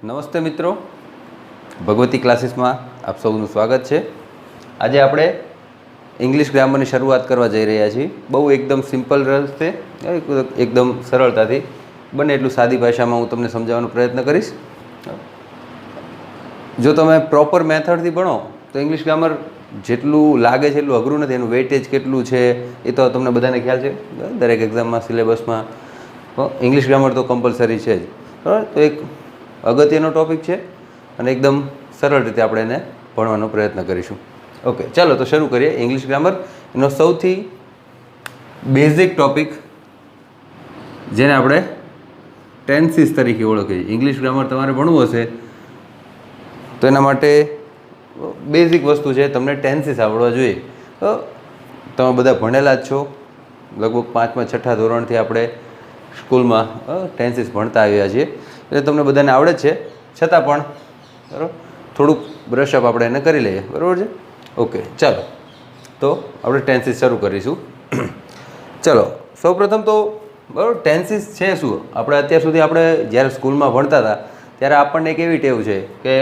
નમસ્તે મિત્રો, ભગવતી ક્લાસીસમાં આપ સૌનું સ્વાગત છે. આજે આપણે ઇંગ્લિશ ગ્રામરની શરૂઆત કરવા જઈ રહ્યા છીએ. બહુ એકદમ સિમ્પલ રસ્તે, એકદમ સરળતાથી, બને એટલું સાદી ભાષામાં હું તમને સમજાવવાનો પ્રયત્ન કરીશ. જો તમે પ્રોપર મેથડથી ભણો તો ઇંગ્લિશ ગ્રામર જેટલું લાગે છે એટલું અઘરું નથી. એનું વેઇટેજ કેટલું છે એ તો તમને બધાને ખ્યાલ છે. દરેક એક્ઝામમાં, સિલેબસમાં ઇંગ્લિશ ગ્રામર તો કમ્પલસરી છે જ. બરાબર, તો એક અગત્યનો ટૉપિક છે અને એકદમ સરળ રીતે આપણે એને ભણવાનો પ્રયત્ન કરીશું. ઓકે, ચાલો તો શરૂ કરીએ. ઇંગ્લિશ ગ્રામર એનો સૌથી બેઝિક ટૉપિક, જેને આપણે ટેન્સીસ તરીકે ઓળખીએ. ઇંગ્લિશ ગ્રામર તમારે ભણવું હશે તો એના માટે બેઝિક વસ્તુ છે, તમને ટેન્સીસ આવડવા જોઈએ. તમે બધા ભણેલા જ છો. લગભગ 5મા 6ઠા ધોરણથી આપણે સ્કૂલમાં ટેન્સીસ ભણતા આવ્યા છીએ, એટલે તમને બધાને આવડે જ છે. છતાં પણ બરાબર થોડુંક બ્રશઅપ આપણે એને કરી લઈએ. બરાબર છે? ઓકે, ચાલો તો આપણે ટેન્સીસ શરૂ કરીશું. ચલો, સૌપ્રથમ તો બરાબર ટેન્સીસ છે શું? આપણે અત્યાર સુધી આપણે જ્યારે સ્કૂલમાં ભણતા હતા ત્યારે આપણને એક એવી ટેવ છે કે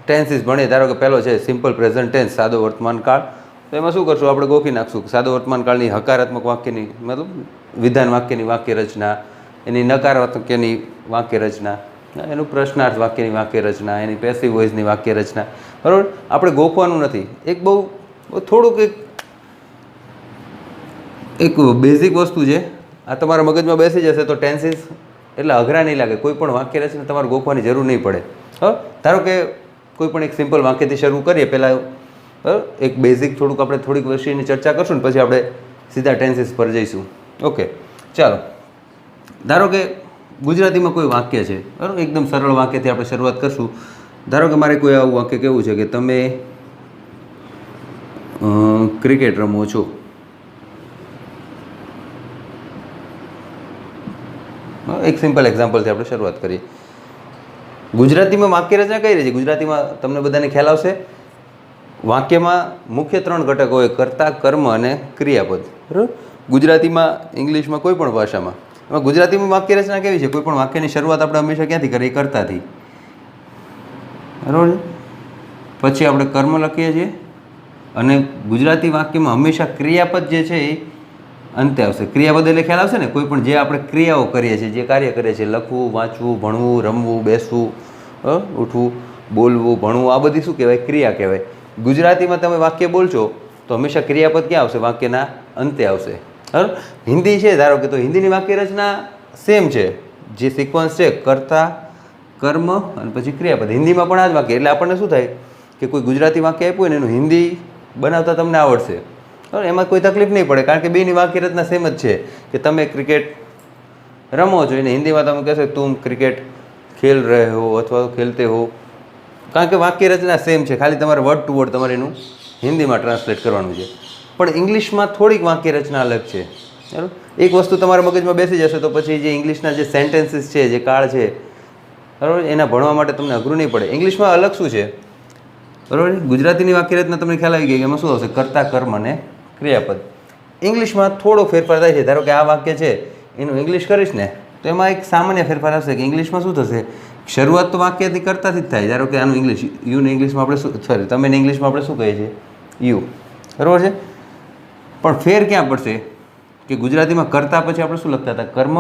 ટેન્સીસ ભણીએ. ધારો કે પહેલો છે સિમ્પલ પ્રેઝન્ટ ટેન્સ, સાદો વર્તમાન કાળ. તો એમાં શું કરશું? આપણે ગોખી નાખશું સાદો વર્તમાન કાળની હકારાત્મક વાક્યની, મતલબ વિધાન વાક્યની વાક્ય રચના, એની નકારાત્મકની વાક્ય રચના, એનું પ્રશ્નાર્થ વાક્યની વાક્ય રચના, એની પેસિવ વોઇસની વાક્ય રચના. બરાબર, આપણે ગોખવાનું નથી. એક બહુ થોડુંક એક બેઝિક વસ્તુ છે. આ તમારા મગજમાં બેસી જશે તો ટેન્સીસ એટલે અઘરા નહીં લાગે. કોઈ પણ વાક્ય રચના તમારે ગોખવાની જરૂર નહીં પડે. ધારો કે કોઈ પણ એક સિમ્પલ વાક્યથી શરૂ કરીએ. પહેલાં એક બેઝિક થોડીક વિષયની ચર્ચા કરશું ને પછી આપણે સીધા ટેન્સીસ પર જઈશું. ઓકે, ચાલો. ધારો કે ગુજરાતીમાં કોઈ વાક્ય છે, બરાબર, એકદમ સરળ વાક્યથી આપણે શરૂઆત કરશું. ધારો કે મારે કોઈ આવું વાક્ય કહેવું છે કે તમે ક્રિકેટ રમો છો. એક સિમ્પલ એક્ઝામ્પલથી આપણે શરૂઆત કરીએ. ગુજરાતીમાં વાક્ય રચના કઈ રહી છે? ગુજરાતીમાં તમને બધાને ખ્યાલ આવશે. વાક્યમાં મુખ્ય 3 ઘટકો હોય: કર્તા, કર્મ અને ક્રિયાપદ. બરાબર, ગુજરાતીમાં, ઇંગ્લિશમાં, કોઈ પણ ભાષામાં. એમાં ગુજરાતીમાં વાક્ય રચના કેવી છે? કોઈ પણ વાક્યની શરૂઆત આપણે હંમેશા ક્યાંથી કરીએ? કર્તાથી. બરાબર, પછી આપણે કર્મ લખીએ છીએ અને ગુજરાતી વાક્યમાં હંમેશા ક્રિયાપદ જે છે એ અંતે આવશે. ક્રિયાપદ એટલે ખ્યાલ આવશે ને? કોઈ પણ જે આપણે ક્રિયાઓ કરીએ છીએ, જે કાર્ય કરીએ છીએ, લખવું, વાંચવું, ભણવું, રમવું, બેસવું, ઉઠવું, બોલવું, ભણવું, આ બધી શું કહેવાય? ક્રિયા કહેવાય. ગુજરાતીમાં તમે વાક્ય બોલશો તો હંમેશા ક્રિયાપદ ક્યાં આવશે? વાક્યના અંતે આવશે. બરાબર, હિન્દી છે ધારો કે, તો હિન્દીની વાક્ય રચના સેમ છે. જે સિક્વન્સ છે કર્તા, કર્મ અને પછી ક્રિયાપદ. હિન્દીમાં પણ આ જ વાક્ય. એટલે આપણને શું થાય કે કોઈ ગુજરાતી વાક્ય આપ્યું હોય ને એનું હિન્દી બનાવતા તમને આવડશે. બરાબર, એમાં કોઈ તકલીફ નહીં પડે, કારણ કે બેની વાક્ય રચના સેમ જ છે. કે તમે ક્રિકેટ રમો છો એને હિન્દીમાં તમે કહેશો તુમ ક્રિકેટ ખેલ રહે હો અથવા ખેલતે હો. કારણ કે વાક્ય રચના સેમ છે, ખાલી તમારે વર્ડ ટુ વર્ડ તમારે એનું હિન્દીમાં ટ્રાન્સલેટ કરવાનું છે. પણ ઇંગ્લિશમાં થોડીક વાક્ય રચના અલગ છે. બરાબર, એક વસ્તુ તમારા મગજમાં બેસી જશે તો પછી જે ઇંગ્લિશના જે સેન્ટેન્સીસ છે, જે કાળ છે, બરાબર, એના ભણવા માટે તમને અઘરું નહીં પડે. ઇંગ્લિશમાં અલગ શું છે? બરાબર, ગુજરાતીની વાક્ય રચના તમને ખ્યાલ આવી ગઈ કે એમાં શું આવશે? કર્તા, કર્મ અને ક્રિયાપદ. ઇંગ્લિશમાં થોડો ફેરફાર થાય છે. ધારો કે આ વાક્ય છે એનું ઇંગ્લિશ કરીશ ને તો એમાં એક સામાન્ય ફેરફાર આવશે કે ઇંગ્લિશમાં શું થશે? શરૂઆત તો વાક્યથી કરતાથી જ થાય. ધારો કે આનું ઇંગ્લિશ, યુને ઇંગ્લિશમાં આપણે શું, સોરી, તમે ઇંગ્લિશમાં આપણે શું કહીએ છીએ? યુ. બરાબર છે, પણ ફેર ક્યાં પડશે કે ગુજરાતીમાં કરતા પછી આપણે શું લખતા હતા? કર્મ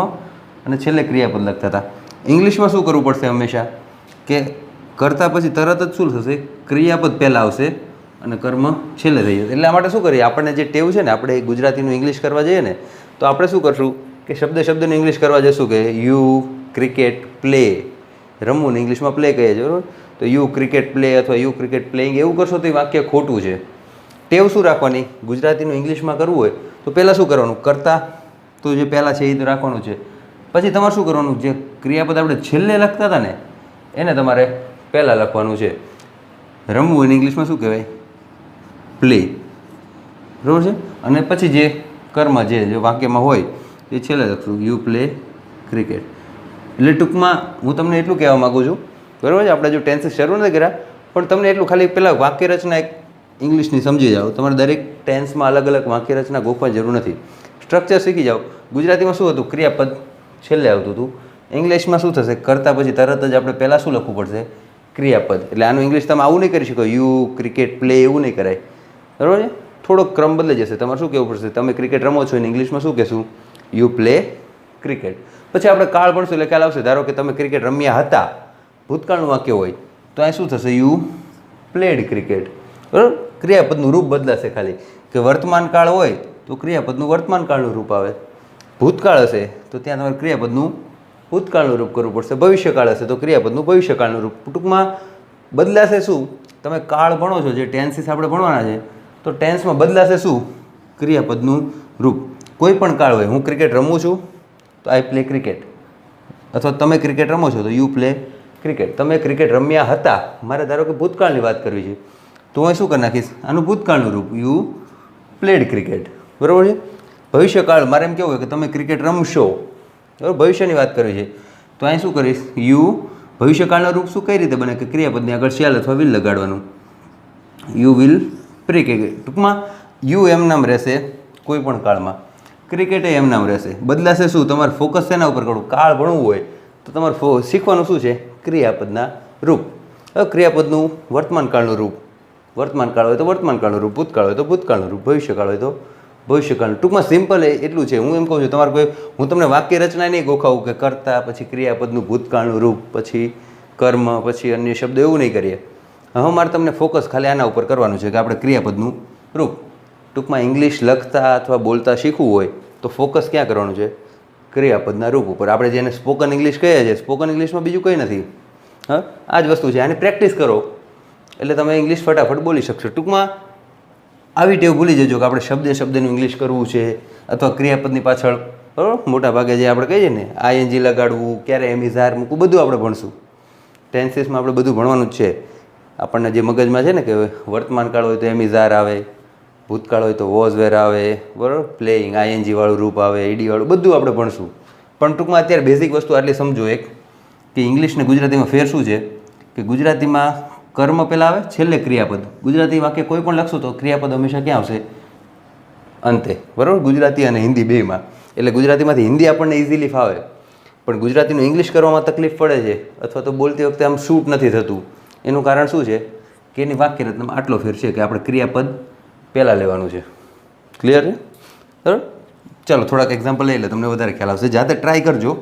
અને છેલ્લે ક્રિયાપદ લખતા હતા. ઇંગ્લિશમાં શું કરવું પડશે હંમેશા કે કરતા પછી તરત જ શું થશે? ક્રિયાપદ પહેલાં આવશે અને કર્મ છેલ્લે થઈ જશે. એટલે આ માટે શું કરીએ? આપણને જે ટેવ છે ને, આપણે ગુજરાતીનું ઇંગ્લિશ કરવા જઈએ ને તો આપણે શું કરશું કે શબ્દનું ઇંગ્લિશ કરવા જશું કે યુ ક્રિકેટ પ્લે, રમવું ઇંગ્લિશમાં પ્લે કહીએ છીએ. બરાબર, તો યુ ક્રિકેટ પ્લે અથવા યુ ક્રિકેટ પ્લેઇંગ એવું કરશો તો એ વાક્ય ખોટું છે. ટેવ શું રાખવાની? ગુજરાતીનું ઇંગ્લિશમાં કરવું હોય તો પહેલાં શું કરવાનું? કરતા તો જે પહેલાં છે એ તો રાખવાનું છે. પછી તમારે શું કરવાનું? જે ક્રિયાપદ આપણે છેલ્લે લખતા હતા ને એને તમારે પહેલાં લખવાનું છે. રમવું એને ઇંગ્લિશમાં શું કહેવાય? પ્લે. બરાબર છે, અને પછી જે કર્મ જે વાક્યમાં હોય એ છેલ્લે લખશું, યુ પ્લે ક્રિકેટ. એટલે ટૂંકમાં હું તમને એટલું કહેવા માગું છું, બરાબર છે, આપણે જો ટેન્સીસ શરૂ નથી કર્યા પણ તમને એટલું ખાલી પહેલાં વાક્ય રચના એક ઇંગ્લિશની સમજી જાઓ. તમારે દરેક ટેન્સમાં અલગ અલગ વાક્ય રચના ગોખવાની જરૂર નથી. સ્ટ્રક્ચર શીખી જાઓ. ગુજરાતીમાં શું હતું? ક્રિયાપદ છેલ્લે આવતું હતું, ઇંગ્લિશમાં શું થશે, કરતાં પછી તરત જ આપણે પહેલાં શું લખવું પડશે, ક્રિયાપદ. એટલે આનું ઇંગ્લિશ તમે આવું નહીં કરી શકો, યુ ક્રિકેટ પ્લે એવું નહીં કરાય, બરાબર છે. થોડોક ક્રમ બદલાઈ જશે. તમારે શું કહેવું પડશે, તમે ક્રિકેટ રમો છો એને ઇંગ્લિશમાં શું કહેશું, યુ પ્લે ક્રિકેટ. પછી આપણે કાળ ભણશું એટલે ખ્યાલ આવશે. ધારો કે તમે ક્રિકેટ રમ્યા હતા, ભૂતકાળનું વાક્ય હોય તો અહીં શું થશે, યુ પ્લેડ ક્રિકેટ, બરાબર. ક્રિયાપદનું રૂપ બદલાશે ખાલી, કે વર્તમાન કાળ હોય તો ક્રિયાપદનું વર્તમાન કાળનું રૂપ આવે, ભૂતકાળ હશે તો ત્યાં તમારે ક્રિયાપદનું ભૂતકાળનું રૂપ કરવું પડશે, ભવિષ્યકાળ હશે તો ક્રિયાપદનું ભવિષ્યકાળનું રૂપ. ટૂંકમાં બદલાશે શું, તમે કાળ ભણો છો, જે ટેન્સીસ આપણે ભણવાના છે, તો ટેન્સમાં બદલાશે શું, ક્રિયાપદનું રૂપ. કોઈ પણ કાળ હોય, હું ક્રિકેટ રમું છું તો આઈ પ્લે ક્રિકેટ, અથવા તમે ક્રિકેટ રમો છો તો યુ પ્લે ક્રિકેટ. તમે ક્રિકેટ રમ્યા હતા, મારે ધારો કે ભૂતકાળની વાત કરવી છે તો હું શું કરી નાખીશ, આનું ભૂતકાળનું રૂપ, યુ પ્લેડ ક્રિકેટ, બરાબર છે. ભવિષ્યકાળ મારે એમ કેવું હોય કે તમે ક્રિકેટ રમશો, બરાબર, ભવિષ્યની વાત કરવી છે તો અહીં શું કરીશ, યુ ભવિષ્યકાળનું રૂપ શું કઈ રીતે બને, કે ક્રિયાપદની આગળ શેલ અથવા વિલ લગાડવાનું, યુ વિલ પ્લે ક્રિકેટ. ટૂંકમાં યુ એમ નામ રહેશે કોઈ પણ કાળમાં, ક્રિકેટ એમ નામ રહેશે. બદલાશે શું, તમારે ફોકસ શેના ઉપર કરવું, કાળ ભણવું હોય તો તમારે શીખવાનું શું છે, ક્રિયાપદના રૂપ. હવે ક્રિયાપદનું વર્તમાન કાળનું રૂપ, વર્તમાન કાળ હોય તો વર્તમાન કાળનું રૂપ, ભૂતકાળ હોય તો ભૂતકાળનું રૂપ, ભવિષ્યકાળ હોય તો ભવિષ્યકાળનું. ટૂંકમાં સિમ્પલ એટલું છે. હું એમ કહું છું, તમારે કોઈ, હું તમને વાક્ય રચના નહીં ગોખાવું કે કરતા પછી ક્રિયાપદનું ભૂતકાળનું રૂપ, પછી કર્મ, પછી અન્ય શબ્દ, એવું નહીં કરીએ. હવે મારે તમને ફોકસ ખાલી આના ઉપર કરવાનું છે કે આપણે ક્રિયાપદનું રૂપ. ટૂંકમાં ઇંગ્લિશ લખતા અથવા બોલતા શીખવું હોય તો ફોકસ ક્યાં કરવાનું છે, ક્રિયાપદના રૂપ ઉપર. આપણે જેને સ્પોકન ઇંગ્લિશ કહીએ છીએ, સ્પોકન ઇંગ્લિશમાં બીજું કંઈ નથી. હા, આ જ વસ્તુ છે. આની પ્રેક્ટિસ કરો એટલે તમે ઇંગ્લિશ ફટાફટ બોલી શકશો. ટૂંકમાં આવી ટેવ ભૂલી જજો કે આપણે શબ્દનું ઇંગ્લિશ કરવું છે, અથવા ક્રિયાપદની પાછળ, બરાબર, મોટા ભાગે જે આપણે કહીએ ને આઈએનજી લગાડવું, ક્યારે એમિઝાર મૂકવું, બધું આપણે ભણશું. ટેન્સીસમાં આપણે બધું ભણવાનું જ છે. આપણને જે મગજમાં છે ને કે વર્તમાન કાળ હોય તો એમિઝાર આવે, ભૂતકાળ હોય તો વોઝ વેર આવે, બરાબર, પ્લેઇંગ આઈએનજી વાળું રૂપ આવે, ઈડી વાળું, બધું આપણે ભણશું. પણ ટૂંકમાં અત્યારે બેઝિક વસ્તુ આટલી સમજો, એક કે ઇંગ્લિશ ને ગુજરાતીમાં ફેર શું છે, કે ગુજરાતીમાં કર્મ પહેલાં આવે, છેલ્લે ક્રિયાપદ. ગુજરાતી વાક્ય કોઈ પણ લખશું તો ક્રિયાપદ હંમેશા ક્યાં આવશે, અંતે, બરાબર, ગુજરાતી અને હિન્દી બેમાં. એટલે ગુજરાતીમાંથી હિન્દી આપણને ઇઝીલી ફાવે, પણ ગુજરાતીનું ઇંગ્લિશ કરવામાં તકલીફ પડે છે, અથવા તો બોલતી વખતે આમ શૂટ નથી થતું. એનું કારણ શું છે, કે એની વાક્ય રચનામાં આટલો ફેર છે કે આપણે ક્રિયાપદ પહેલાં લેવાનું છે. ક્લિયર છે, બરાબર. ચાલો થોડાક એક્ઝામ્પલ લઈ લે, તમને વધારે ખ્યાલ આવશે. જાતે ટ્રાય કરજો,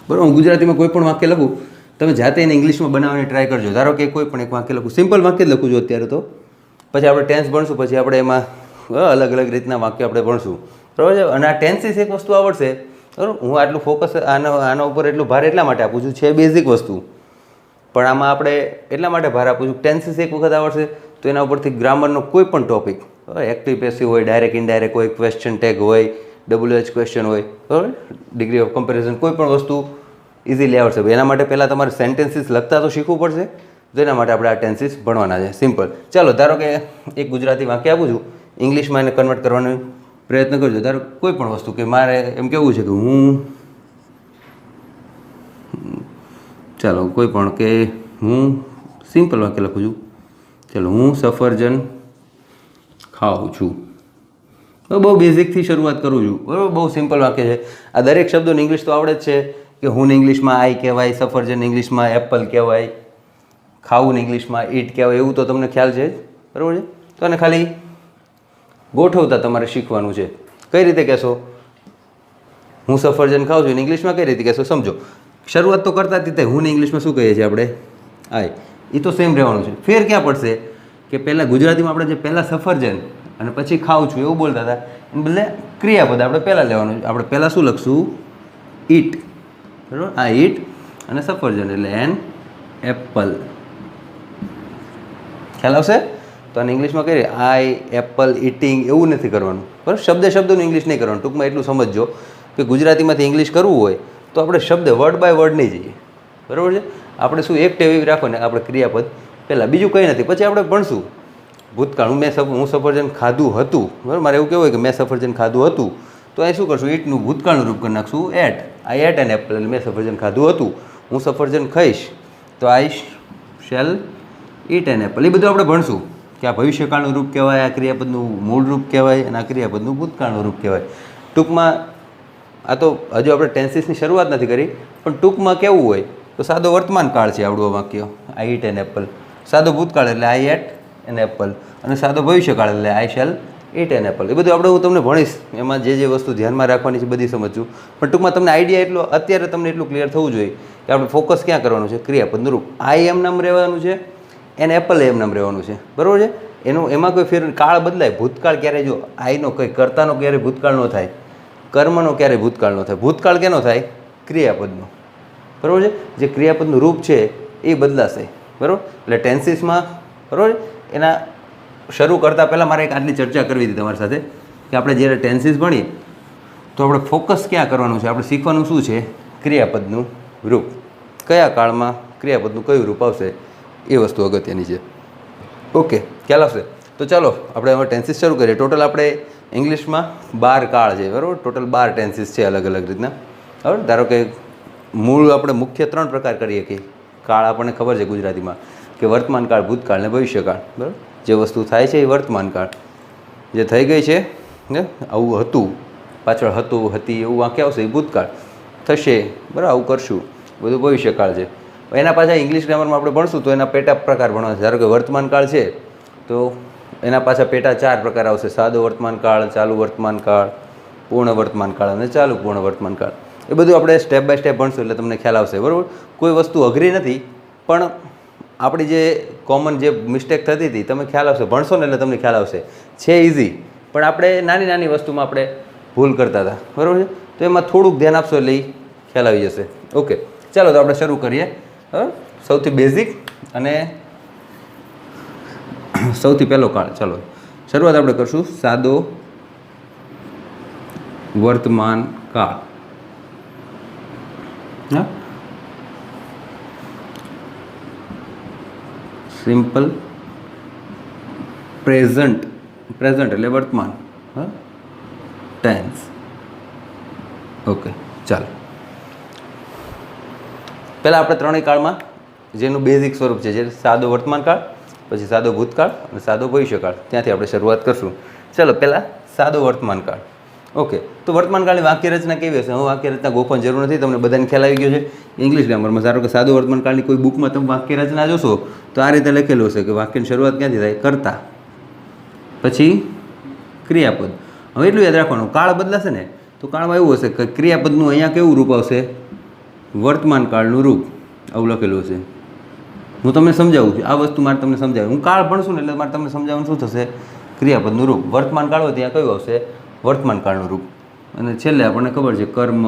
બરાબર. હું ગુજરાતીમાં કોઈ પણ વાક્ય લખું, તમે જાતે એને ઇંગ્લિશમાં બનાવવાની ટ્રાય કરજો. ધારો કે કોઈ પણ એક વાક્ય લખું, સિમ્પલ વાક્ય જ લખું છું અત્યારે તો, પછી આપણે ટેન્સ ભણશું, પછી આપણે એમાં અલગ અલગ રીતના વાક્ય આપણે ભણશું, બરાબર છે. અને આ ટેન્સીસ એક વસ્તુ આવડશે, બરાબર. હું આટલું ફોકસ આના ઉપર એટલું ભાર એટલા માટે આપું છું, છે બેઝિક વસ્તુ, પણ આમાં આપણે એટલા માટે ભાર આપું છું, ટેન્સીસ એક વખત આવડશે તો એના ઉપરથી ગ્રામરનો કોઈ પણ ટોપિક, એક્ટિવ પેસિવ હોય, ડાયરેક્ટ ઇનડાયરેક્ટ હોય, ક્વેશ્ચન ટેગ હોય, WH ક્વેશ્ચન હોય, બરાબર, ડિગ્રી ઓફ કમ્પેરિઝન, કોઈ પણ વસ્તુ ઇઝીલી આવડશે. એના માટે પહેલાં તમારે સેન્ટેન્સીસ લખતા તો શીખવું પડશે, તો એના માટે આપણે આ ટેન્સીસ ભણવાના છે. સિમ્પલ. ચાલો ધારો કે એક ગુજરાતી વાક્ય આપું છું, ઇંગ્લિશમાં એને કન્વર્ટ કરવાનો પ્રયત્ન કરજો. ધારો કોઈ પણ વસ્તુ, કે મારે એમ કેવું છે કે હું, ચાલો કોઈ પણ, કે હું સિમ્પલ વાક્ય લખું છું, ચાલો હું સફરજન ખાઉં છું. બહુ બેઝિકથી શરૂઆત કરું છું, બરાબર. બહુ સિમ્પલ વાક્ય છે. આ દરેક શબ્દોને ઇંગ્લિશ તો આવડે જ છે, કે હું ઇંગ્લિશમાં આઈ કહેવાય, સફરજન ઇંગ્લિશમાં એપલ કહેવાય, ખાવું ઇંગ્લિશમાં ઈટ કહેવાય, એવું તો તમને ખ્યાલ છે જ, બરાબર છે. તો આને ખાલી ગોઠવતા તમારે શીખવાનું છે. કઈ રીતે કહેશો, હું સફરજન ખાઉં છું, ઇંગ્લિશમાં કઈ રીતે કહેશો, સમજો. શરૂઆત તો કરતા જ તે હું ઇંગ્લિશમાં શું કહીએ છીએ આપણે, આઈ, એ તો સેમ રહેવાનું છે. ફેર ક્યાં પડશે, કે પહેલાં ગુજરાતીમાં આપણે જે પહેલાં સફરજન અને પછી ખાઉં છું એવું બોલતા હતા, એને બદલે ક્રિયાપદ આપણે પહેલાં લેવાનું છે. આપણે પહેલાં શું લખશું, ઈટ, બરાબર. આ ઈટ અને સફરજન એટલે એન એપલ. ખ્યાલ આવશે? તો આને ઇંગ્લિશમાં કહીએ આઈ એપલ ઇટિંગ, એવું નથી કરવાનું, બરાબર. શબ્દનું ઇંગ્લિશ નહીં કરવાનું. ટૂંકમાં એટલું સમજજો કે ગુજરાતીમાંથી ઇંગ્લિશ કરવું હોય તો આપણે શબ્દ વર્ડ બાય વર્ડ નહીં જઈએ, બરાબર છે. આપણે શું એક ટેવ એવી રાખો ને, આપણે ક્રિયાપદ પહેલાં, બીજું કંઈ નથી. પછી આપણે ભણશું ભૂતકાળ, હું સફરજન ખાધું હતું, બરાબર. મારે એવું કહેવું હોય કે મેં સફરજન ખાધું હતું, તો અહીં શું કરશું, ઈટનું ભૂતકાળનું રૂપ કરી નાખશું ate. I ate an apple, એટલે મેં સફરજન ખાધું હતું. હું સફરજન ખાઈશ તો I shall eat an apple. એ બધું આપણે ભણશું કે આ ભવિષ્યકાળનું રૂપ કહેવાય, આ ક્રિયાપદનું મૂળ રૂપ કહેવાય, અને આ ક્રિયાપદનું ભૂતકાળનું રૂપ કહેવાય. ટૂંકમાં આ તો હજુ આપણે ટેન્સીસની શરૂઆત નથી કરી, પણ ટૂંકમાં કેવું હોય તો સાદો વર્તમાન કાળ છે આવડું વાક્ય, આઈ ઈટ એન એપલ. સાદો ભૂતકાળ એટલે આઈ એટ એન એપલ, અને સાદો ભવિષ્યકાળ એટલે I shall eat an apple. એ બધું આપણે હું તમને ભણીશ, એમાં જે વસ્તુ ધ્યાનમાં રાખવાની છે બધી સમજવું. પણ ટૂંકમાં તમને આઈડિયા એટલો અત્યારે તમને એટલું ક્લિયર થવું જોઈએ કે આપણે ફોકસ ક્યાં કરવાનું છે, ક્રિયાપદનું રૂપ. આઈ એમ નામ રહેવાનું છે, એન એપલ એમ નામ રહેવાનું છે, બરાબર છે. એમાં કોઈ ફેર કાળ બદલાય. ભૂતકાળ ક્યારે જો આઈનો કંઈ કર્તાનો ક્યારેય ભૂતકાળ ન થાય, કર્મનો ક્યારેય ભૂતકાળ ન થાય. ભૂતકાળ કેનો થાય? ક્રિયાપદનો, બરાબર છે. જે ક્રિયાપદનું રૂપ છે એ બદલાશે, બરાબર. એટલે ટેન્સીસમાં, બરાબર, એના શરૂ કરતાં પહેલાં મારે એક આટલી ચર્ચા કરવી હતી તમારી સાથે કે આપણે જ્યારે ટેન્સીસ ભણીએ તો આપણે ફોકસ ક્યાં કરવાનું છે, આપણે શીખવાનું શું છે? ક્રિયાપદનું રૂપ. કયા કાળમાં ક્રિયાપદનું કયું રૂપ આવશે એ વસ્તુ અગત્યની છે. ઓકે, ખ્યાલ આવશે. તો ચાલો આપણે હવે ટેન્સીસ શરૂ કરીએ. ટોટલ આપણે ઇંગ્લિશમાં 12 કાળ છે, બરાબર. ટોટલ 12 ટેન્સીસ છે અલગ અલગ રીતના, બરાબર. ધારો કે મૂળ આપણે મુખ્ય 3 પ્રકાર કરીએ કે કાળ આપણને ખબર છે ગુજરાતીમાં કે વર્તમાન કાળ, ભૂતકાળ ને ભવિષ્યકાળ, બરાબર. જે વસ્તુ થાય છે એ વર્તમાન કાળ, જે થઈ ગઈ છે ને આવું હતું, પાછળ હતું હતી એવું વાક્ય આવશે એ ભૂતકાળ, થશે, બરાબર, આવું કરશું, બધું ભવિષ્યકાળ છે. એના પાછા ઇંગ્લિશ ગ્રામરમાં આપણે ભણશું તો એના પેટા પ્રકાર ભણવા છે. ધારો કે વર્તમાન કાળ છે તો એના પાછા પેટા 4 પ્રકાર આવશે: સાદો વર્તમાન કાળ, ચાલુ વર્તમાન કાળ, પૂર્ણ વર્તમાન કાળ અને ચાલુ પૂર્ણ વર્તમાન કાળ. એ બધું આપણે સ્ટેપ બાય સ્ટેપ ભણશું એટલે તમને ખ્યાલ આવશે, બરાબર. કોઈ વસ્તુ અઘરી નથી, પણ આપણી જે કોમન જે મિસ્ટેક થતી હતી તમે ખ્યાલ આવશે, ભણશો ને એટલે તમને ખ્યાલ આવશે. છે ઇઝી, પણ આપણે નાની નાની વસ્તુમાં આપણે ભૂલ કરતા હતા, બરાબર છે. તો એમાં થોડુંક ધ્યાન આપશો એટલે ખ્યાલ આવી જશે. ઓકે, ચાલો તો આપણે શરૂ કરીએ. સૌથી બેઝિક અને સૌથી પહેલો કાળ. ચાલો શરૂઆત આપણે કરશું સાદો વર્તમાન કાળ. હા, સિમ્પલ પ્રેઝન્ટ. પ્રેઝન્ટ એટલે વર્તમાન, હા, ટેન્સ. ઓકે, ચાલો પહેલાં આપણે ત્રણેય કાળમાં જેનું બેઝિક સ્વરૂપ છે, જે સાદો વર્તમાન કાળ, પછી સાદો ભૂતકાળ અને સાદો ભવિષ્યકાળ, ત્યાંથી આપણે શરૂઆત કરશું. ચાલો પહેલાં સાદો વર્તમાન કાળ. ઓકે, તો વર્તમાન કાળની વાક્ય રચના કેવી હશે? હું વાક્ય રચના ગોખવાની જરૂર નથી, તમને બધાને ખ્યાલ આવી ગયો છે. ઇંગ્લિશ ગ્રામરમાં ધારો કે સાદો વર્તમાન કાળની કોઈ બુકમાં તમે વાક્ય રચના જોશો તો આ રીતે લખેલું હશે કે વાક્યની શરૂઆત ક્યાંથી થાય? કરતા, પછી ક્રિયાપદ. હવે એટલું યાદ રાખવાનું, કાળ બદલાશે ને તો કાળમાં એવું હશે કે ક્રિયાપદનું અહીંયા કેવું રૂપ આવશે? વર્તમાન કાળનું રૂપ આવું લખેલું હશે. હું તમને સમજાવું છું, આ વસ્તુ મારે તમને સમજાવું. હું કાળ ભણશું ને એટલે મારે તમને સમજાવવાનું શું થશે? ક્રિયાપદનું રૂપ. વર્તમાન કાળ હોય ત્યાં કયું આવશે? વર્તમાન કાળનું રૂપ. અને છેલ્લે આપણને ખબર છે કર્મ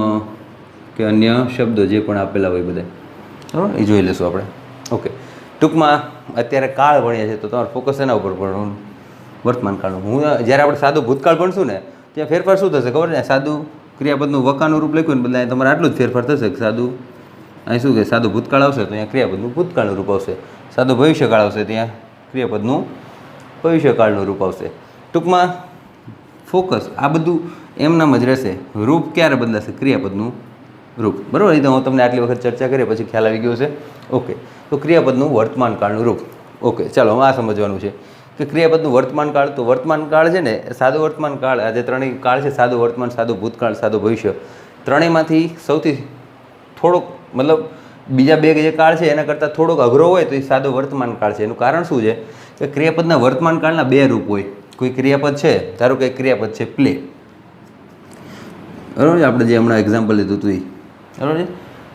કે અન્ય શબ્દો જે પણ આપેલા હોય બધા, બરાબર, એ જોઈ લેશું આપણે. ઓકે, ટૂંકમાં અત્યારે કાળ ભણીએ છીએ તો તમારે ફોકસ એના ઉપર પડવાનું, વર્તમાન કાળનું. હું જ્યારે આપણે સાદું ભૂતકાળ ભણશું ને ત્યાં ફેરફાર શું થશે ખબર છે? સાદું ક્રિયાપદનું વકાનું રૂપ લખ્યું ને બદલે તમારે આટલું જ ફેરફાર થશે કે સાદું અહીં શું કે સાદું ભૂતકાળ આવશે તો અહીંયા ક્રિયાપદનું ભૂતકાળનું રૂપ આવશે. સાદું ભવિષ્યકાળ આવશે ત્યાં ક્રિયાપદનું ભવિષ્યકાળનું રૂપ આવશે. ટૂંકમાં ફોકસ આ બધું એમનામ જ રહેશે. રૂપ ક્યારે બદલાશે? ક્રિયાપદનું રૂપ, બરાબર. એ તો હું તમને આટલી વખત ચર્ચા કરી પછી ખ્યાલ આવી ગયો છે. ઓકે, તો ક્રિયાપદનું વર્તમાન કાળનું રૂપ. ઓકે, ચાલો હવે આ સમજવાનું છે કે ક્રિયાપદનું વર્તમાન કાળ. તો વર્તમાન કાળ છે ને સાદો વર્તમાન કાળ, આ જે ત્રણેય કાળ છે, સાદું વર્તમાન, સાદું ભૂતકાળ, સાદું ભવિષ્ય, ત્રણેયમાંથી સૌથી થોડોક મતલબ બીજા બે જે કાળ છે એના કરતાં થોડોક અઘરો હોય તો એ સાદો વર્તમાન કાળ છે. એનું કારણ શું છે કે ક્રિયાપદના વર્તમાન કાળના બે રૂપ હોય. કોઈ ક્રિયાપદ છે, ધારો કે ક્રિયાપદ છે પ્લે, બરાબર છે, આપણે જે હમણાં એક્ઝામ્પલ લીધું હતું એ, બરાબર છે.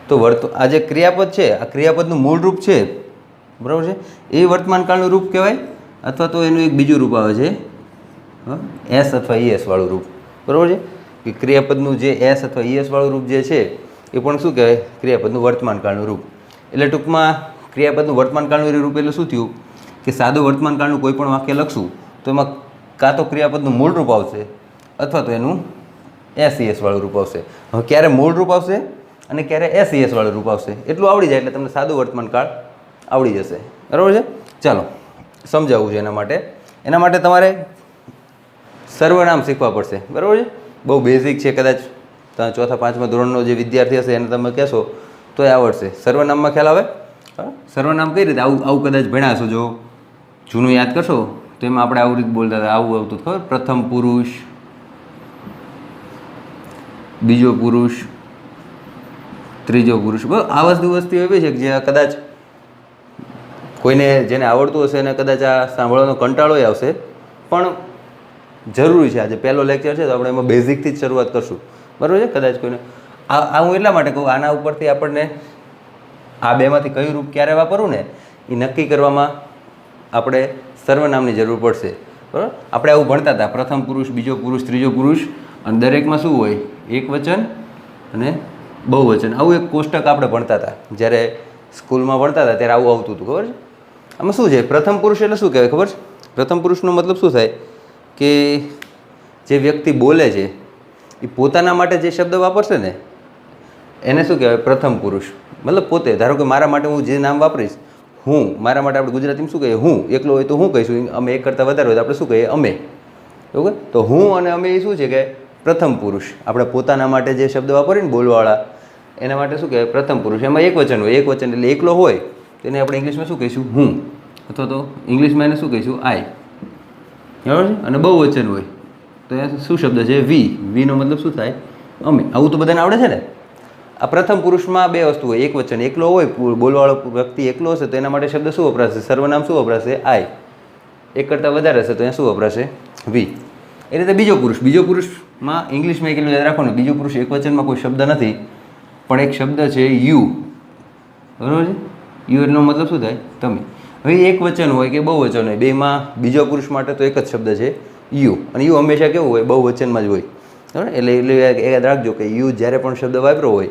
તો આ જે ક્રિયાપદ છે આ ક્રિયાપદનું મૂળ રૂપ છે, બરાબર છે, એ વર્તમાન કાળનું રૂપ કહેવાય. અથવા તો એનું એક બીજું રૂપ આવે છે એસ અથવા ઈએસ વાળું રૂપ, બરાબર છે. કે ક્રિયાપદનું જે એસ અથવા ઈએસ વાળું રૂપ જે છે એ પણ શું કહેવાય? ક્રિયાપદનું વર્તમાન કાળનું રૂપ. એટલે ટૂંકમાં ક્રિયાપદનું વર્તમાન કાળનું રૂપ એટલે શું થયું કે સાદું વર્તમાન કાળનું કોઈ પણ વાક્ય લખશું તો એમાં કાં તો ક્રિયાપદનું મૂળ રૂપ આવશે અથવા તો એનું એસઈએસ વાળું રૂપ આવશે. હવે ક્યારે મૂળ રૂપ આવશે અને ક્યારે એસઈએસ વાળું રૂપ આવશે એટલું આવડી જાય એટલે તમને સાદું વર્તમાન કાળ આવડી જશે, બરાબર છે. ચાલો સમજાવવું છે એના માટે તમારે સર્વનામ શીખવા પડશે, બરાબર છે. બહુ બેઝિક છે, કદાચ તમે 4થા 5મા ધોરણનો જે વિદ્યાર્થી હશે એને તમે કહેશો તો એ આવડશે. સર્વનામમાં ખ્યાલ આવે? સર્વનામ કઈ રીતે આવું કદાચ ભણ્યા હશો, જો જૂનું યાદ કરશો તો એમાં આપણે આવું રીતે બોલતા હતા, આવું આવતું ખબર? પ્રથમ પુરુષ, બીજો પુરુષ, ત્રીજો પુરુષ. બરાબર, આ વસ્તુ એવી છે કે જે કદાચ કોઈને જેને આવડતું હશે એને કદાચ આ સાંભળવાનો કંટાળો આવશે, પણ જરૂરી છે. આજે પહેલો લેક્ચર છે તો આપણે એમાં બેઝિકથી જ શરૂઆત કરશું. બરાબર છે. કદાચ કોઈને આ હું એટલા માટે કહું, આના ઉપરથી આપણને આ બેમાંથી કયું રૂપ ક્યારે વાપરવું ને એ નક્કી કરવામાં આપણે સર્વનામની જરૂર પડશે. બરાબર, આપણે આવું ભણતા હતા, પ્રથમ પુરુષ, બીજો પુરુષ, ત્રીજો પુરુષ, અને દરેકમાં શું હોય, એક વચન અને બહુવચન. આવું એક કોષ્ટક આપણે ભણતા હતા જ્યારે સ્કૂલમાં ભણતા હતા, ત્યારે આવું આવતું હતું. ખબર છે? આમાં શું છે, પ્રથમ પુરુષ એટલે શું કહેવાય ખબર છે? પ્રથમ પુરુષનો મતલબ શું થાય કે જે વ્યક્તિ બોલે છે એ પોતાના માટે જે શબ્દ વાપરશે ને એને શું કહેવાય, પ્રથમ પુરુષ. મતલબ પોતે, ધારો કે મારા માટે હું જે નામ વાપરીશ, હું, મારા માટે આપણે ગુજરાતીમાં શું કહીએ, હું એકલો હોય તો હું કહીશું, અમે એક કરતાં વધારે હોય તો આપણે શું કહીએ, અમે. ઓકે, તો હું અને અમે એ શું છે કે પ્રથમ પુરુષ. આપણે પોતાના માટે જે શબ્દ વાપરીએ ને બોલવાળા, એના માટે શું કહેવાય, પ્રથમ પુરુષ. એમાં એક વચન હોય, એક વચન એટલે એકલો હોય તેને આપણે ઇંગ્લિશમાં શું કહીશું, હું, અથવા તો ઇંગ્લિશમાં એને શું કહીશું, આઈ. બરાબર છે. અને બહુવચન હોય તો એ શું શબ્દ છે, વી. વીનો મતલબ શું થાય, અમે. આવું તો બધાને આવડે છે ને. આ પ્રથમ પુરુષમાં બે વસ્તુ હોય, એક વચન, એકલો હોય, બોલવાળો વ્યક્તિ એકલો હશે તો એના માટે શબ્દ શું વપરાશે, સર્વનામ શું વપરાશે, આઈ. એક કરતાં વધારે હશે તો અહીંયા શું વપરાશે, વી. એ રીતે બીજો પુરુષ. બીજો પુરુષમાં ઇંગ્લિશમાં એક યાદ રાખો ને, બીજો પુરુષ એક વચનમાં કોઈ શબ્દ નથી, પણ એક શબ્દ છે યુ. બરાબર છે. યુ એનો મતલબ શું થાય, તમે. હવે એક વચન હોય કે બહુવચન હોય, બેમાં બીજો પુરુષ માટે તો એક જ શબ્દ છે યુ. અને યુ હંમેશા કેવું હોય, બહુવચનમાં જ હોય. બરાબર, એટલે યાદ રાખજો કે યુ જ્યારે પણ શબ્દ વાપરો હોય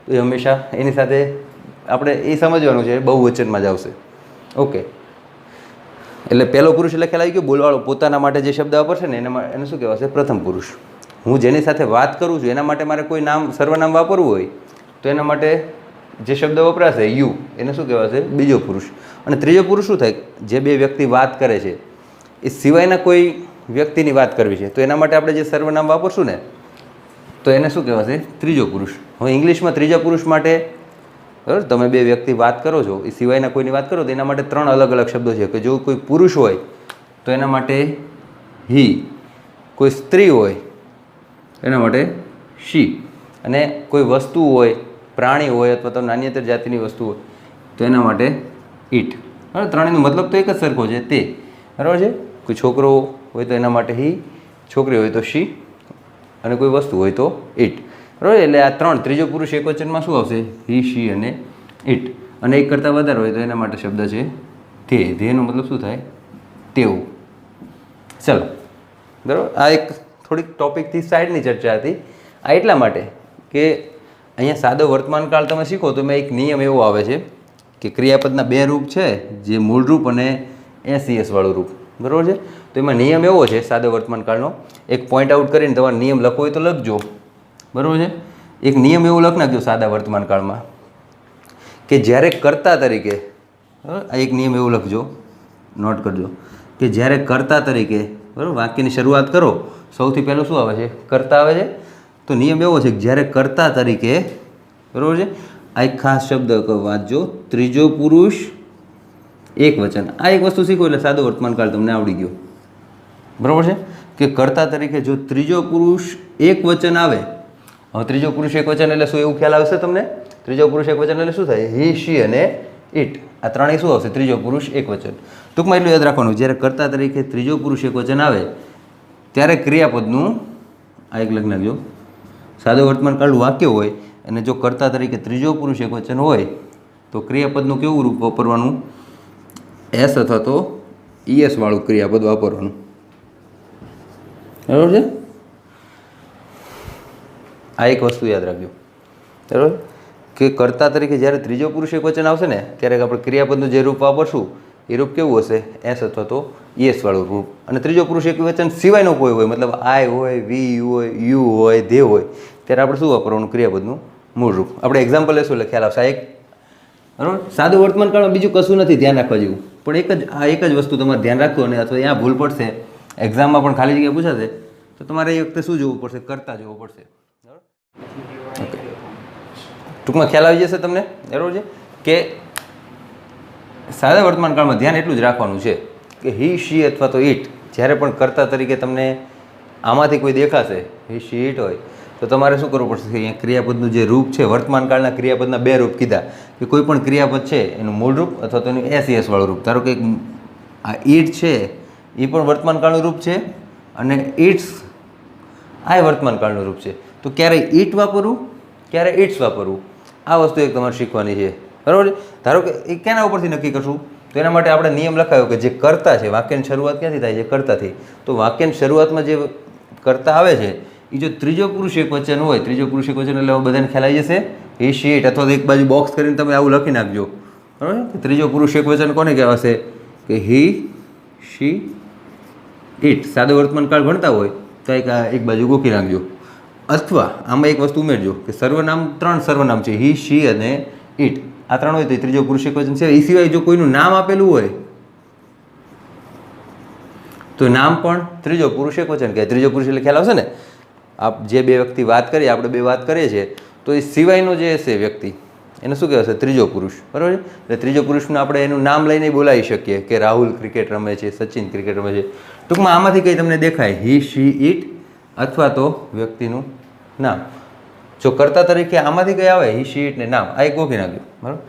તો એ હંમેશા એની સાથે આપણે એ સમજવાનું છે બહુવચનમાં જ આવશે. ઓકે, એટલે પહેલો પુરુષ એટલે ખ્યાલ આવી ગયો, બોલવાળો પોતાના માટે જે શબ્દ વાપરશે ને એને શું કહેવાશે, પ્રથમ પુરુષ. હું જેની સાથે વાત કરું છું એના માટે મારે કોઈ નામ, સર્વનામ વાપરવું હોય તો એના માટે જે શબ્દ વપરાશે યુ, એને શું કહેવાશે, બીજો પુરુષ. અને ત્રીજો પુરુષ શું થાય, જે બે વ્યક્તિ વાત કરે છે એ સિવાયના કોઈ વ્યક્તિની વાત કરવી છે તો એના માટે આપણે જે સર્વનામ વાપરશું ને તો એને શું કહેવાશે, ત્રીજો પુરુષ. હવે ઇંગ્લિશમાં ત્રીજા પુરુષ માટે, બરાબર, તમે બે વ્યક્તિ વાત કરો છો એ સિવાયના કોઈની વાત કરો તો એના માટે 3 અલગ અલગ શબ્દો છે. કે જો કોઈ પુરુષ હોય તો એના માટે હી, કોઈ સ્ત્રી હોય એના માટે શી, અને કોઈ વસ્તુ હોય, પ્રાણી હોય અથવા તો નાન્યતર જાતિની વસ્તુ હોય તો એના માટે ઈટ. બરાબર, ત્રણેયનો મતલબ તો એક જ સરખો છે, તે. બરાબર છે. કોઈ છોકરો હોય તો એના માટે હી, છોકરી હોય તો શી, અને કોઈ વસ્તુ હોય તો ઈટ. બરાબર, એટલે આ 3, ત્રીજો પુરુષ એક વચનમાં શું આવશે, હી, શી અને ઈટ. અને એક કરતાં વધારે હોય તો એના માટે શબ્દ છે તે. ધ્યેયનો મતલબ શું થાય, તેવું. ચલો, બરાબર, આ એક થોડીક ટોપિકથી સાઈડની ચર્ચા હતી. આ એટલા માટે કે અહીંયા સાદો વર્તમાનકાળ તમે શીખો તો મેં એક નિયમ એવો આવે છે કે ક્રિયાપદના 2 રૂપ છે, જે મૂળ રૂપ અને એસઈએસ વાળું રૂપ. બરાબર છે. તો એમાં નિયમ એવો છે સાદો વર્તમાનકાળનો, એક પોઈન્ટ આઉટ કરીને તમારે નિયમ લખવો હોય તો લખજો. બરાબર છે. એક નિયમ એવો લખ નાખજો સાદા વર્તમાનકાળમાં કે જ્યારે કર્તા તરીકે, આ એક નિયમ એવું લખજો, નોટ કરજો, કે જ્યારે કર્તા તરીકે, બરાબર, વાક્યની શરૂઆત કરો સૌથી પહેલું શું આવે છે, કર્તા આવે છે. તો નિયમ એવો છે કે જ્યારે કર્તા તરીકે, બરાબર છે, આ એક ખાસ શબ્દ વાંચજો, ત્રીજો પુરુષ એક વચન. આ એક વસ્તુ શીખો એટલે સાદો વર્તમાનકાળ તમને આવડી ગયો. બરાબર છે. કે કર્તા તરીકે જો ત્રીજો પુરુષ એક વચન આવે, હવે ત્રીજો પુરુષ એક વચન એટલે શું, એવું ખ્યાલ આવશે તમને? ત્રીજો પુરુષ એક વચન એટલે શું થાય, હી, શી અને ઇટ. આ ત્રણેય શું આવશે, ત્રીજો પુરુષ એક વચન. ટૂંકમાં એટલું યાદ રાખવાનું, જ્યારે કર્તા તરીકે ત્રીજો પુરુષ એક વચન આવે ત્યારે ક્રિયાપદનું, આ એક લગ્ન નાખજો, સાદો વર્તમાનકાળનું વાક્ય હોય અને જો કર્તા તરીકે ત્રીજો પુરુષ એક વચન હોય તો ક્રિયાપદનું કેવું રૂપ વાપરવાનું, એસ અથવા તો ઈએસ વાળું ક્રિયાપદ વાપરવાનું. બરાબર છે. આ એક વસ્તુ યાદ રાખજો. બરાબર, કે કર્તા તરીકે જ્યારે ત્રીજો પુરુષ એક વચન આવશે ને ત્યારે આપણે ક્રિયાપદનું જે રૂપ વાપરશું એ રૂપ કેવું હશે, એસ અથવા તો ઈએસ વાળું રૂપ. અને ત્રીજો પુરુષ એક વચન સિવાયનો કોઈ હોય, મતલબ આઈ હોય, વી હોય, યુ હોય, ધે હોય, ત્યારે આપણે શું વાપરવાનું, ક્રિયાપદનું મૂળ રૂપ. આપણે એક્ઝામ્પલ લેશું એટલે ખ્યાલ આવશે. આ એક, બરાબર, સાદું વર્તમાનકાળમાં બીજું કશું નથી ધ્યાન રાખવા જેવું, પણ એક જ વસ્તુ તમારે ધ્યાન રાખવું. અને અથવા અહીંયા ભૂલ પડશે, એક્ઝામમાં પણ ખાલી જગ્યા પૂછાશે તો તમારે એ વખતે શું જોવું પડશે, કરતા જોવું પડશે. બરાબર, ઓકે, ટૂંકમાં ખ્યાલ આવી જશે તમને. બરાબર છે. કે સાદા વર્તમાનકાળમાં ધ્યાન એટલું જ રાખવાનું છે કે હી, શી અથવા તો ઈટ જ્યારે પણ કર્તા તરીકે તમને આમાંથી કોઈ દેખાશે, હી, શી, ઈટ હોય તો તમારે શું કરવું પડશે? અહીંયા ક્રિયાપદનું જે રૂપ છે, વર્તમાન કાળના ક્રિયાપદના બે રૂપ કીધા કે કોઈ પણ ક્રિયાપદ છે એનું મૂળ રૂપ અથવા તો એનું એસ વાળું રૂપ. ધારો કે આ ઈટ છે એ પણ વર્તમાન કાળનું રૂપ છે અને ઇટ્સ આ વર્તમાન કાળનું રૂપ છે. તો ક્યારે ઈટ વાપરવું, ક્યારે ઇટ્સ વાપરવું, આ વસ્તુ એક તમારે શીખવાની છે, બરાબર છે. ધારો કે એ કેના ઉપરથી નક્કી કરશું? તો એના માટે આપણે નિયમ લખાયો કે જે કર્તા છે, વાક્યની શરૂઆત ક્યાંથી થાય છે? કર્તાથી. તો વાક્યની શરૂઆતમાં જે કર્તા આવે છે એ જો ત્રીજો પુરુષ એકવચન હોય, ત્રીજો પુરુષ એકવચન એટલે બધાને ખ્યાલ આવી જશે, હી શી ઇટ, અથવા તો એક બાજુ બોક્સ કરીને તમે આવું લખી નાખજો, બરાબર. ત્રીજો પુરુષ એકવચન કોને કહેવાશે? કે હી શી ઇટ. સાદો વર્તમાન કાળ ભણતા હોય તો એક બાજુ ગોખી નાખજો. અથવા આમાં એક વસ્તુ ઉમેરજો કે સર્વનામ, 3 સર્વનામ છે, હી શી અને ઇટ, આ 3 હોય તો ત્રીજો પુરુષ એકવચન છે. એ સિવાય જો કોઈનું નામ આપેલું હોય તો નામ પણ ત્રીજો પુરુષ એકવચન કહે. ત્રીજો પુરુષ એટલે ખ્યાલ આવશે ને? આપ જે બે વ્યક્તિ વાત કરીએ, આપણે બે વાત કરીએ છીએ તો એ સિવાયનો જે છે વ્યક્તિ એને શું કહેવાશે? ત્રીજો પુરુષ, બરાબર છે. એટલે ત્રીજો પુરુષનું આપણે એનું નામ લઈને બોલાવી શકીએ કે રાહુલ ક્રિકેટ રમે છે, સચિન ક્રિકેટ રમે છે. ટૂંકમાં આમાંથી કંઈ તમને દેખાય, હી શી ઇટ અથવા તો વ્યક્તિનું નામ. જો કર્તા તરીકે આમાંથી કંઈ આવે, હી શી ઇટ ને નામ, આ એક ગોખી નાખ્યું, બરાબર.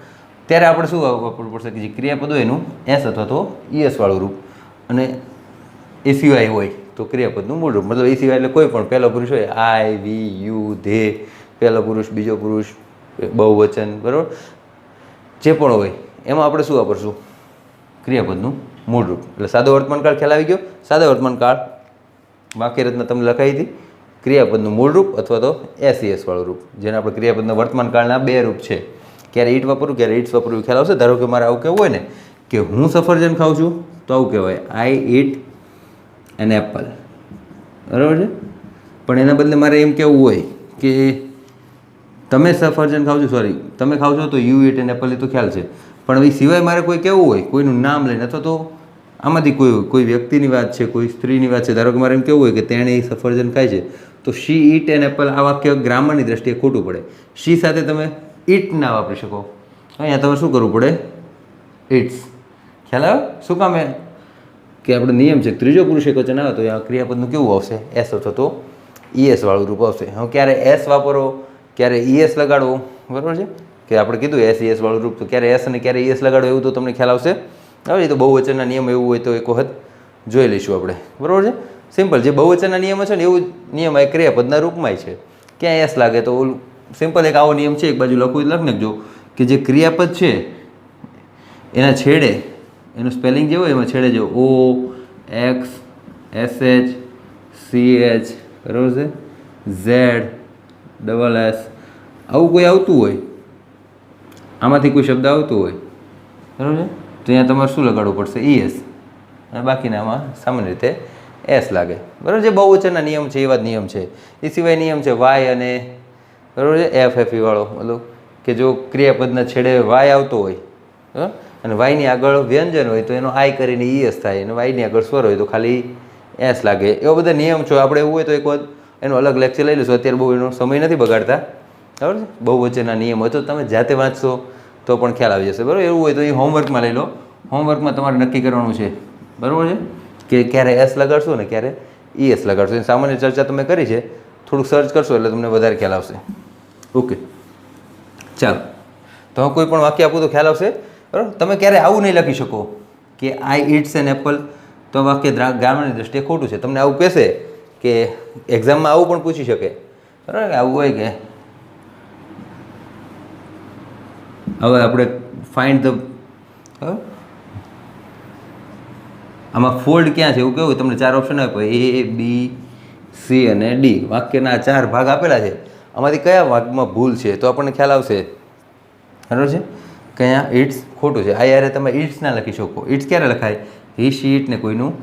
ત્યારે આપણે શું વાપરવું પડશે? કે જે ક્રિયાપદ હોય એનું એસ અથવા તો ઈએસ વાળું રૂપ, અને એ સિવાય હોય તો ક્રિયાપદનું મૂળ રૂપ. મતલબ એ સિવાય એટલે કોઈ પણ પહેલો પુરુષ હોય, આઈ, વી, યુ, ધે, પહેલો પુરુષ, બીજો પુરુષ, બહુવચન, બરાબર, જે પણ હોય એમાં આપણે શું વાપરશું? ક્રિયાપદનું મૂળ રૂપ. એટલે સાદો વર્તમાન કાળ ખ્યાલ આવી ગયો. સાદો વર્તમાન કાળ વાક્યરચના તમને લખાઈ હતી, ક્રિયાપદનું મૂળ રૂપ અથવા તો એસઈએસ વાળું રૂપ, જેને આપણે ક્રિયાપદના વર્તમાન કાળના બે રૂપ છે. ક્યારે ઈટ વાપરવું, ક્યારે ઇટ્સ વાપરવું ખ્યાલ આવશે. ધારો કે મારે આવું કહેવું હોય ને કે હું સફરજન ખાઉં છું તો આવું કહેવાય, આઈ ઈટ એન એપલ, બરાબર છે. પણ એના બદલે મારે એમ કહેવું હોય કે તમે સફરજન ખાવ છો, સોરી તમે ખાવ છો તો યુ ઈટ એન એપલ, એ તો ખ્યાલ છે. પણ એ સિવાય મારે કોઈ કહેવું હોય, કોઈનું નામ લઈને, અથવા તો આમાંથી કોઈ વ્યક્તિની વાત છે, કોઈ સ્ત્રીની વાત છે. ધારો કે મારે એમ કહેવું હોય કે તેણે સફરજન ખાય છે તો શી ઈટ એન એપલ, આ વાક્ય ગ્રામરની દ્રષ્ટિએ ખોટું પડે. શી સાથે તમે ઈટ ના વાપરી શકો, અહીંયા તમારે શું કરવું પડે? ઇટ્સ. ખ્યાલ આવે? શું કામ? કે આપણે નિયમ છે ત્રીજો પુરુષ એકવચન આવે તો અહીંયા ક્રિયાપદનું કેવું આવશે? એસ અથવા તો ઈએસ વાળું રૂપ આવશે. હવે ક્યારે એસ વાપરો, ક્યારે ઈએસ લગાડવો, બરાબર છે. કે આપણે કીધું એસ ઈએસ વાળું રૂપ, તો ક્યારે એસ અને ક્યારે ઈએસ લગાડવો એવું તો તમને ખ્યાલ આવશે. હવે એ તો બહુવચનના નિયમ એવું હોય તો એક વખત જોઈ લઈશું આપણે, બરાબર છે. સિમ્પલ જે બહુવચનના નિયમો છે ને એવું નિયમ આ ક્રિયાપદના રૂપમાંય છે. ક્યાં એસ લાગે તો ઓલું સિમ્પલ એક આવો નિયમ છે, એક બાજુ લખવું લખી નાખજો કે જે ક્રિયાપદ છે એના છેડે એનું સ્પેલિંગ જે હોય એમાં છેડે જો ઓ, એક્સ, એસએચ, સીએચ, બરાબર છે, ઝેડ, ડબલ એસ, આવું કોઈ આવતું હોય, આમાંથી કોઈ શબ્દ આવતો હોય, બરાબર છે, તો અહીંયા તમારે શું લગાડવું પડશે? ઈએસ. અને બાકીનામાં સામાન્ય રીતે એસ લાગે, બરાબર છે. બહુવચનના નિયમ છે એવા જ નિયમ છે. એ સિવાય નિયમ છે વાય અને, બરાબર છે, એફ વાળો, મતલબ કે જો ક્રિયાપદના છેડે વાય આવતો હોય અને વાયની આગળ વ્યંજન હોય તો એનો આઈ કરીને ઈએસ થાય, અને વાયની આગળ સ્વર હોય તો ખાલી એસ લાગે. એવા બધા નિયમ છે. આપણે એવું હોય તો એક વખત એનો અલગ લેક્ચર લઈ લઈશું. અત્યારે બહુ એનો સમય નથી બગાડતા, બરાબર છે. બહુવચનના નિયમ હોય તો તમે જાતે વાંચશો તો પણ ખ્યાલ આવી જશે, બરાબર. એવું હોય તો એ હોમવર્કમાં લઈ લો. હોમવર્કમાં તમારે નક્કી કરવાનું છે, બરાબર છે, કે ક્યારે એસ લગાડશો ને ક્યારે ઈએસ લગાડશો. એની સામાન્ય ચર્ચા તમે કરી છે, થોડુંક સર્ચ કરશો એટલે તમને વધારે ખ્યાલ આવશે. ઓકે, ચાલો. તો હું કોઈ પણ વાક્ય આપું તો ખ્યાલ આવશે, બરાબર. તમે ક્યારે આવું નહીં લખી શકો કે આઈ ઇટ્સ એન એપલ, તો વાક્ય ગ્રામરની દ્રષ્ટિએ ખોટું છે. તમને આવું કહેશે કે એક્ઝામમાં આવું પણ પૂછી શકે, બરાબર. કે આવું હોય કે હવે આપણે ફાઇન્ડ ધ, આમાં ફોલ્ડ ક્યાં છે એવું કેવું તમને 4 ઓપ્શન આપે, એ, બી, સી અને ડી. વાક્યના 4 ભાગ આપેલા છે, આમાંથી કયા ભાગમાં ભૂલ છે તો આપણને ખ્યાલ આવશે, બરાબર છે. કયા ઇટ્સ ખોટું છે. આ યારે તમે ઇટ્સ ના લખી શકો. ઇટ્સ ક્યારે લખાય? હી શી ઇટ ને કોઈનું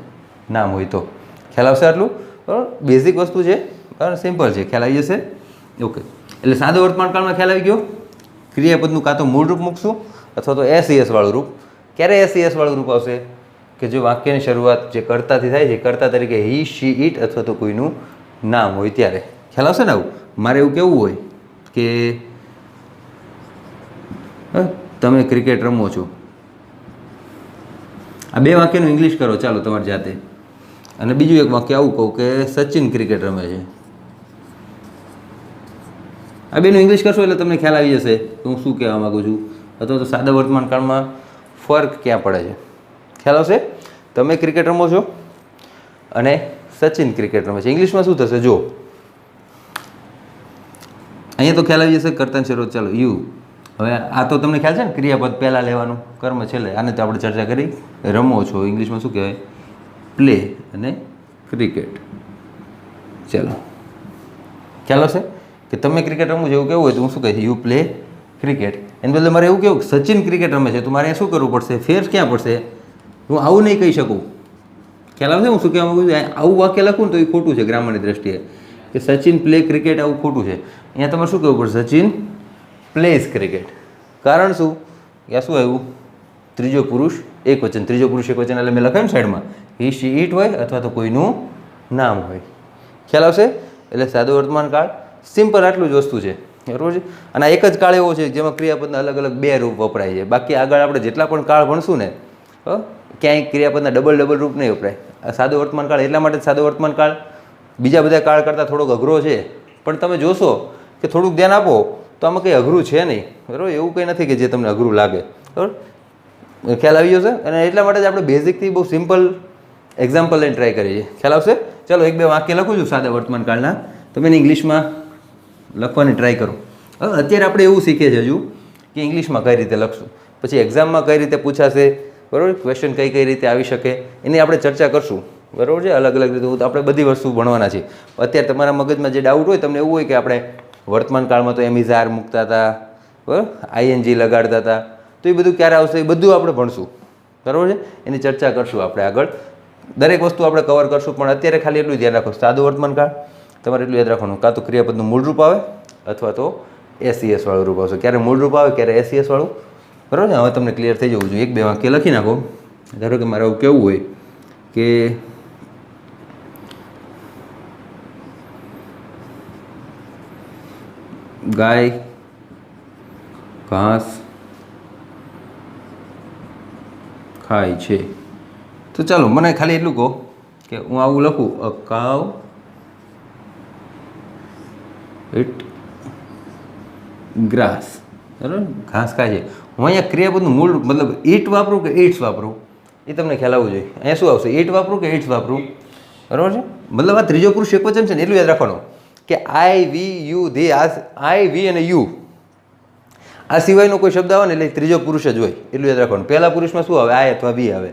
નામ હોય તો. ખ્યાલ આવશે આટલું, બરાબર. બેઝિક વસ્તુ છે, બરાબર, સિમ્પલ છે, ખ્યાલ આવી જશે. ઓકે, એટલે સાદો વર્તમાન કાળમાં ખ્યાલ આવી ગયો. ક્રિયાપદનું કાં તો મૂળ રૂપ મૂકશું અથવા તો એસઈએસ વાળું રૂપ. ક્યારે એસઈએસ વાળું રૂપ આવશે? કે જો વાક્યની શરૂઆત જે કર્તાથી થાય છે, કર્તા તરીકે હી શી ઇટ અથવા તો કોઈનું નામ હોય ત્યારે. ખ્યાલ આવશે ને? આવું મારે એવું કેવું હોય કે તમે ક્રિકેટ રમો છો. આ બે વાક્યનું ઇંગ્લિશ કરો ચાલો તમારી જાતે. અને બીજું એક વાક્ય આવું કહું કે સચિન ક્રિકેટ રમે છે. આ બેનું ઇંગ્લિશ કરશો એટલે તમને ખ્યાલ આવી જશે કે હું શું કહેવા માગું છું, અથવા તો સાદા વર્તમાન કાળમાં ફર્ક ક્યાં પડે છે. ખ્યાલ આવશે. તમે ક્રિકેટ રમો છો અને સચિન ક્રિકેટ રમે છે. ઇંગ્લિશમાં શું થશે? જો અહીંયા તો ખ્યાલ આવી જશે કર્તાની શરૂઆત. ચાલો યુ. હવે આ તો તમને ખ્યાલ છે ને, ક્રિયાપદ પહેલાં લેવાનું, કર્મ છેલ્લે. આને તો આપણે ચર્ચા કરી. રમો છો ઇંગ્લિશમાં શું કહેવાય? પ્લે અને ક્રિકેટ. ચાલો ખ્યાલ હશે કે તમે ક્રિકેટ રમવું છે એવું કેવું હોય તો હું શું કહીશ? You play cricket. એને બદલે મારે એવું કેવું સચિન ક્રિકેટ રમે છે, તો મારે શું કરવું પડશે? ફેર ક્યાં પડશે? હું આવું નહીં કહી શકું. ખ્યાલ આવશે હું શું કહેવા માગું છું? આવું વાક્ય લખું ને તો એ ખોટું છે ગ્રામરની દ્રષ્ટિએ, કે સચિન પ્લે ક્રિકેટ, આવું ખોટું છે. અહીંયા તમારે શું કહેવું પડશે? Sachin plays cricket. કારણ શું? ત્યાં શું આવ્યું? ત્રીજો પુરુષ એક વચન. ત્રીજો પુરુષ એક વચન એટલે મેં લખાયું ને સાઈડમાં, હી શી ઇટ હોય અથવા તો કોઈનું નામ હોય. ખ્યાલ આવશે. એટલે સાદો વર્તમાન કાળ સિમ્પલ આટલું જ વસ્તુ છે, બરાબર છે. અને આ એક જ કાળ એવો છે જેમાં ક્રિયાપદના અલગ અલગ બે રૂપ વપરાય છે. બાકી આગળ આપણે જેટલા પણ કાળ ભણશું ને, ક્યાંય ક્રિયાપદના ડબલ રૂપ નહીં વપરાય. આ સાદો વર્તમાન કાળ એટલા માટે સાદો વર્તમાન કાળ બીજા બધા કાળ કરતાં થોડોક અઘરો છે, પણ તમે જોશો કે થોડુંક ધ્યાન આપો તો આમાં કંઈ અઘરું છે નહીં, બરાબર. એવું કંઈ નથી કે જે તમને અઘરું લાગે, બરાબર. ખ્યાલ આવી જશે. અને એટલા માટે જ આપણે બેઝિકથી બહુ સિમ્પલ એક્ઝામ્પલ લઈને ટ્રાય કરીએ છીએ. ખ્યાલ આવશે. ચાલો એક બે વાક્ય લખું છું સાદા વર્તમાન કાળના, તમે એને ઇંગ્લિશમાં લખવાની ટ્રાય કરો. હવે અત્યારે આપણે એવું શીખીએ છીએ હજુ કે ઇંગ્લિશમાં કઈ રીતે લખશું, પછી એક્ઝામમાં કઈ રીતે પૂછાશે, બરાબર. ક્વેશ્ચન કઈ રીતે આવી શકે એની આપણે ચર્ચા કરશું, બરાબર છે. અલગ અલગ રીતે આપણે બધી વસ્તુ ભણવાના છીએ. અત્યારે તમારા મગજમાં જે ડાઉટ હોય, તમને એવું હોય કે આપણે વર્તમાન કાળમાં તો એમિઝાર મૂકતા હતા, બરાબર, આઈએનજી લગાડતા હતા, તો એ બધું ક્યારે આવશે એ બધું આપણે ભણશું, બરાબર છે. એની ચર્ચા કરશું આપણે આગળ. દરેક વસ્તુ આપણે કવર કરશું, પણ અત્યારે ખાલી એટલું ધ્યાન રાખો, સાદો વર્તમાન કાળ તમારે એટલું યાદ રાખવાનું, કાં તો ક્રિયાપદનું મૂળ રૂપ આવે અથવા તો એસઈએસ વાળું રૂપ આવશે. ક્યારે મૂળ રૂપ આવે, ક્યારે એસઈએસ વાળું, બરાબર છે. હવે તમને ક્લિયર થઈ જવું જોઈએ. એક બે વાક્ય લખી નાખો. ધારો કે મારે એવું કેવું હોય કે ગાય ઘાસ ખાય છે. તો ચાલો મને ખાલી એટલું કહો કે હું આવું લખું, અ કાવ ઇટ ગ્રાસ, બરાબર, ઘાસ ખાય છે. હું અહીંયા ક્રિયાપદનું મૂળ મતલબ ઈટ વાપરું કે ઇટ્સ વાપરું એ તમને ખ્યાલ આવવું જોઈએ. અહીંયા શું આવશે? ઈટ વાપરું કે ઇટ્સ વાપરું, બરાબર છે. મતલબ આ ત્રીજો પુરુષ એકવચન છે ને, એટલું યાદ રાખવાનું કે આઈ વી યુ ધે. આ આઈ વી અને યુ આ સિવાયનો કોઈ શબ્દ આવે ને એટલે ત્રીજો પુરુષ જ હોય, એટલું યાદ રાખવાનું. પહેલા પુરુષમાં શું આવે? આઈ અથવા વી આવે.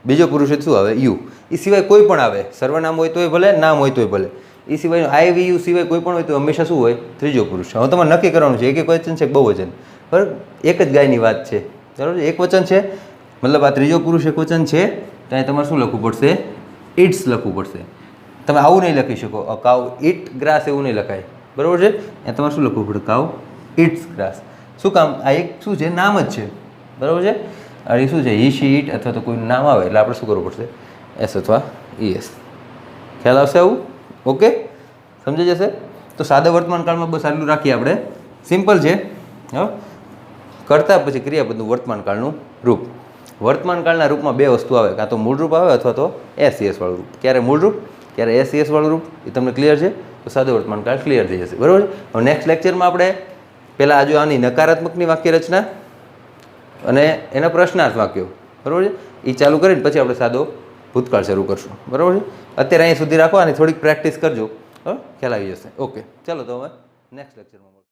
બીજો પુરુષ શું આવે? યુ. એ સિવાય કોઈ પણ આવે, સર્વનામ હોય તોય ભલે, નામ હોય તોય ભલે. એ સિવાય આઈ વી યુ સિવાય કોઈ પણ હોય તો હંમેશા શું હોય? ત્રીજો પુરુષ. હવે તમારે નક્કી કરવાનું છે એક વચન છે કે બહુવચન, બરાબર. એક જ ગાયની વાત છે, બરાબર. એક વચન છે મતલબ આ ત્રીજો પુરુષ એક વચન છે, ત્યાં તમારે શું લખવું પડશે? ઇટ્સ લખવું પડશે. તમે આવું નહીં લખી શકો, અ કાવ ઇટ ગ્રાસ એવું નહીં લખાય, બરાબર છે. ત્યાં તમારે શું લખવું પડે? કાવ ઇટ્સ ગ્રાસ. શું કામ? આ એક શું છે? નામ જ છે, બરાબર છે. આ શું છે? હી શી ઇટ અથવા તો કોઈનું નામ આવે એટલે આપણે શું કરવું પડશે? એસ અથવા ઈએસ. ખ્યાલ આવશે આવું? ઓકે, સમજાઈ જશે. તો સાદા વર્તમાન કાળમાં બસ આટલું રાખીએ આપણે. સિમ્પલ છે. હા, કરતા પછી ક્રિયાપદનું વર્તમાન કાળનું રૂપ. વર્તમાન કાળના રૂપમાં બે વસ્તુ આવે, કાં તો મૂળ રૂપ આવે અથવા તો એસઈએસ વાળું રૂપ. ક્યારે મૂળ રૂપ, ક્યારે એસઈએસ વાળું રૂપ, એ તમને ક્લિયર છે. તો સાદો વર્તમાન કાળ ક્લિયર થઈ જશે, બરાબર. હવે નેક્સ્ટ લેક્ચરમાં આપણે પહેલાં આજુ આની નકારાત્મકની વાક્ય રચના અને એના પ્રશ્નાર્થ વાક્યો, બરાબર છે, એ ચાલુ કરીને પછી આપણે સાદો ભૂતકાળ શરૂ કરશું, બરાબર છે. અત્યારે અહીં સુધી રાખો અને થોડીક પ્રેક્ટિસ કરજો, ખ્યાલ આવી જશે. ઓકે, ચાલો તો હવે નેક્સ્ટ લેક્ચરમાં